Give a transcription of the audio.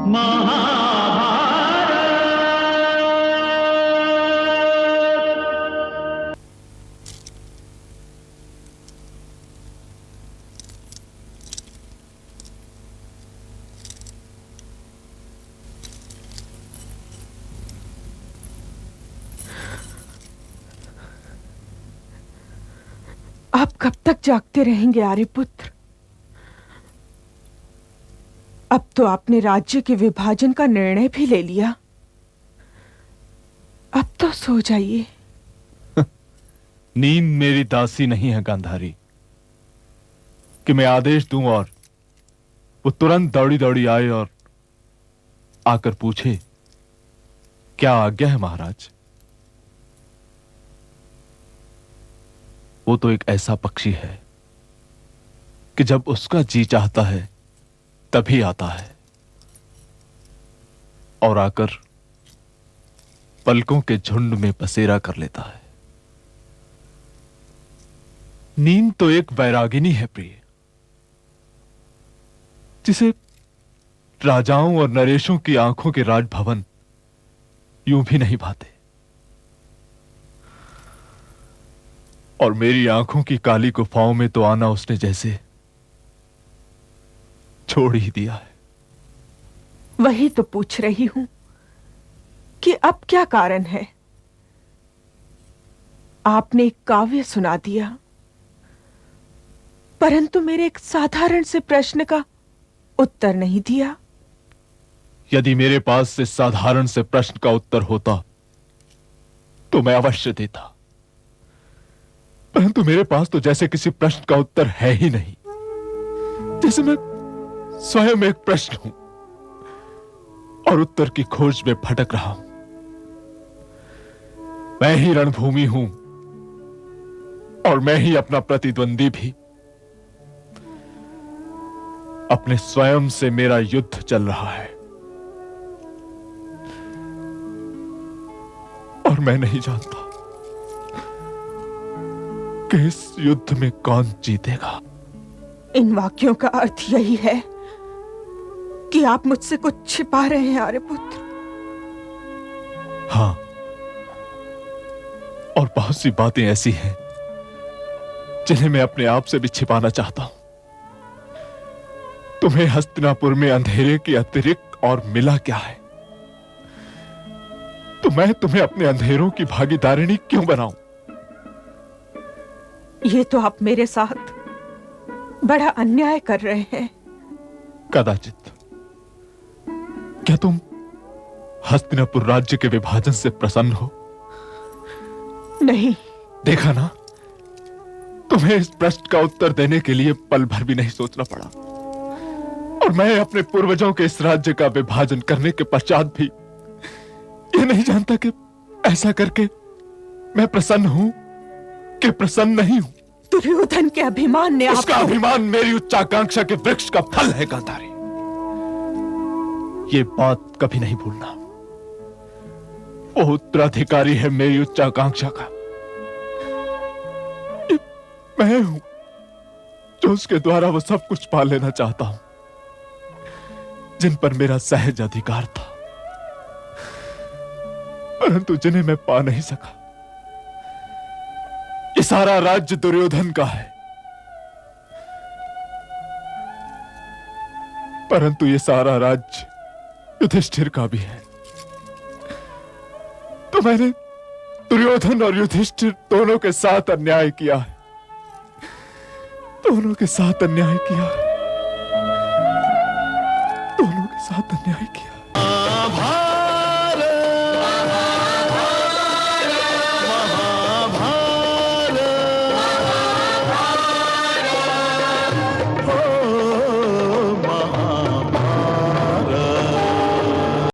आप कब तक जागते रहेंगे आर्यपुत्र? अब तो आपने राज्य के विभाजन का निर्णय भी ले लिया। अब तो सो जाइए। नींद मेरी दासी नहीं है गांधारी कि मैं आदेश दूं और वो तुरंत दौड़ी दौड़ी आए और आकर पूछे क्या आज्ञा है महाराज। वो तो एक ऐसा पक्षी है कि जब उसका जी चाहता है तभी आता है और आकर पलकों के झुंड में बसेरा कर लेता है। नींद तो एक वैरागिनी है प्रिय, जिसे राजाओं और नरेशों की आंखों के राजभवन यूं भी नहीं भाते और मेरी आंखों की काली गुफाओं में तो आना उसने जैसे छोड़ ही दिया है। वही तो पूछ रही हूं कि अब क्या कारण है। आपने एक काव्य सुना दिया, परंतु मेरे एक साधारण से प्रश्न का उत्तर नहीं दिया। यदि मेरे पास से साधारण से प्रश्न का उत्तर होता तो मैं अवश्य देता, परंतु मेरे पास तो जैसे किसी प्रश्न का उत्तर है ही नहीं, जैसे मैं स्वयं एक प्रश्न हूं और उत्तर की खोज में भटक रहा हूं। मैं ही रणभूमि हूं और मैं ही अपना प्रतिद्वंदी भी। अपने स्वयं से मेरा युद्ध चल रहा है और मैं नहीं जानता कि इस युद्ध में कौन जीतेगा। इन वाक्यों का अर्थ यही है कि आप मुझसे कुछ छिपा रहे हैं आर्यपुत्र। हां, और बहुत सी बातें ऐसी हैं जिन्हें मैं अपने आप से भी छिपाना चाहता हूं। तुम्हें हस्तिनापुर में अंधेरे के अतिरिक्त और मिला क्या है? तो मैं तुम्हें अपने अंधेरों की भागीदारिणी क्यों बनाऊं? ये तो आप मेरे साथ बड़ा अन्याय कर रहे हैं। कदाचित। क्या तुम हस्तिनापुर राज्य के विभाजन से प्रसन्न हो? नहीं। देखा ना, तुम्हें इस प्रश्न का उत्तर देने के लिए पल भर भी नहीं सोचना पड़ा और मैं अपने पूर्वजों के इस राज्य का विभाजन करने के पश्चात भी ये नहीं जानता कि ऐसा करके मैं प्रसन्न हूं कि प्रसन्न नहीं हूं। दुर्योधन के अभिमान ने उसका अभिमान मेरी उच्चाकांक्षा के वृक्ष का फल है गांधारी। ये बात कभी नहीं भूलना। वो उत्तराधिकारी है मेरी उच्चाकांक्षा का। ये मैं हूं जो उसके द्वारा वो सब कुछ पा लेना चाहता हूं जिन पर मेरा सहज अधिकार था, परंतु जिन्हें मैं पा नहीं सका। ये सारा राज्य दुर्योधन का है, परंतु ये सारा राज्य युधिष्ठिर का भी है। तो मैंने दुर्योधन और युधिष्ठिर दोनों के साथ अन्याय किया है, दोनों के साथ अन्याय किया है, दोनों के साथ अन्याय किया है।